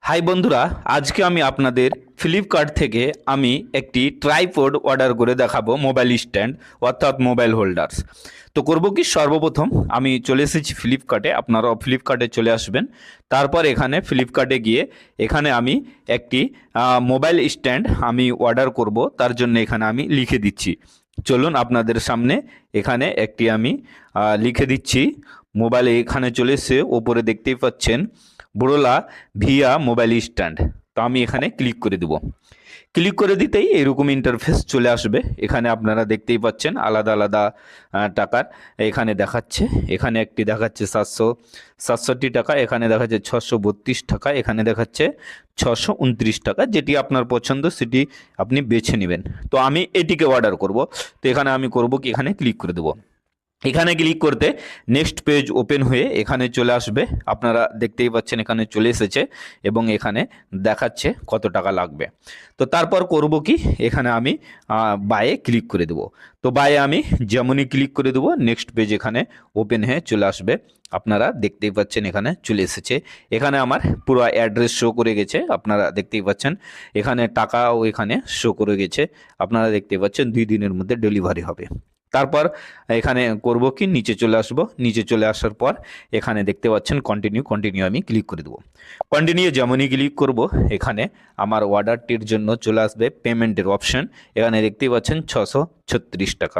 High বন্ধুরা, আজকে আমি আপনাদের ফ্লিপকার্ট থেকে আমি একটি ট্রাইপড অর্ডার করে দেখাবো, মোবাইল স্ট্যান্ড অর্থাৎ মোবাইল হোল্ডার্স। তো করব কি, সর্বপ্রথম আমি চলে এসেছি ফ্লিপকার্টে, আপনারাও ফ্লিপকার্টে চলে আসবেন। তারপর এখানে ফ্লিপকার্টে গিয়ে এখানে আমি একটি মোবাইল স্ট্যান্ড আমি অর্ডার করব, তার জন্য এখানে আমি লিখে দিচ্ছি। চলুন আপনাদের সামনে এখানে একটি আমি লিখে দিচ্ছি। মোবাইলে এখানে চলে এসে ওপরে দেখতেই পাচ্ছেন বড়লা ভিয়া মোবাইল স্ট্যান্ড। তো আমি এখানে ক্লিক করে দেব। ক্লিক করে দিতেই এরকম ইন্টারফেস চলে আসবে। এখানে আপনারা দেখতেই পাচ্ছেন আলাদা আলাদা টাকার এখানে দেখাচ্ছে। এখানে একটি দেখাচ্ছে 767 টাকা, এখানে দেখাচ্ছে 632 টাকা, এখানে দেখাচ্ছে 629 টাকা। যেটি আপনার পছন্দ সেটি আপনি বেছে নেবেন। তো আমি এটিকে অর্ডার করব। তো এখানে আমি করব কি, এখানে ক্লিক করে দেবো। এখানে ক্লিক করতে নেক্সট পেজ ওপেন হয়ে এখানে চলে আসবে। আপনারা দেখতেই পাচ্ছেন এখানে চলে এসেছে এবং এখানে দেখাচ্ছে কত টাকা লাগবে। তো তারপর করব কি, এখানে আমি বায়ে ক্লিক করে দেব। তো বায়ে আমি যেমনই ক্লিক করে দেবো, নেক্সট পেজ এখানে ওপেন হয়ে চলে আসবে। আপনারা দেখতেই পাচ্ছেন এখানে চলে এসেছে। এখানে আমার পুরো অ্যাড্রেস শো করে গেছে, আপনারা দেখতেই পাচ্ছেন। এখানে টাকাও এখানে শো করে গেছে, আপনারা দেখতেই পাচ্ছেন 2 দিনের মধ্যে ডেলিভারি হবে। তারপর এখানে করব কি, নিচে চলে আসব। নিচে চলে আসার পর এখানে দেখতে পাচ্ছেন কন্টিনিউ আমি ক্লিক করে দেবো। কন্টিনিউ যেমনই ক্লিক করব, এখানে আমার অর্ডারটির জন্য চলে আসবে পেমেন্টের অপশন। এখানে দেখতেই পাচ্ছেন 636 টাকা।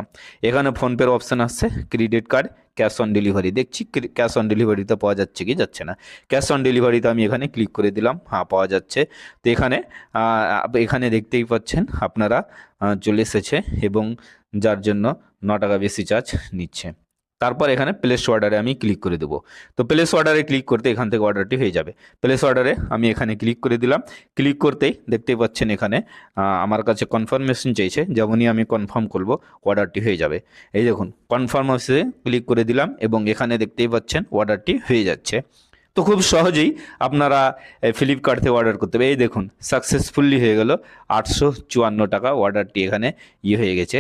এখানে ফোনপের অপশান আসছে, credit card, cash on delivery. দেখছি ক্যাশ অন ডেলিভারিতে পাওয়া যাচ্ছে কি যাচ্ছে না। ক্যাশ অন ডেলিভারিতে আমি এখানে ক্লিক করে দিলাম, হ্যাঁ পাওয়া যাচ্ছে। তো এখানে দেখতেই পাচ্ছেন আপনারা চলে এসেছে এবং যার জন্য 9 টাকা বেশি চার্জ নিচ্ছে। তারপর এখানে প্লেস অর্ডারে আমি ক্লিক করে দেবো। তো প্লেস অর্ডারে ক্লিক করতে এখান থেকে অর্ডারটি হয়ে যাবে। প্লেস অর্ডারে আমি এখানে ক্লিক করে দিলাম। ক্লিক করতেই দেখতেই পাচ্ছেন এখানে আমার কাছে কনফার্মেশন চাইছে। যেমনই আমি কনফার্ম করব, অর্ডারটি হয়ে যাবে। এই দেখুন কনফার্মেশনে ক্লিক করে দিলাম এবং এখানে দেখতেই পাচ্ছেন অর্ডারটি হয়ে যাচ্ছে। তো খুব সহজেই আপনারা ফ্লিপকার্ট থেকে অর্ডার করতে হবে। এই দেখুন সাকসেসফুলি হয়ে গেল, 854 টাকা অর্ডারটি এখানে হয়ে গেছে।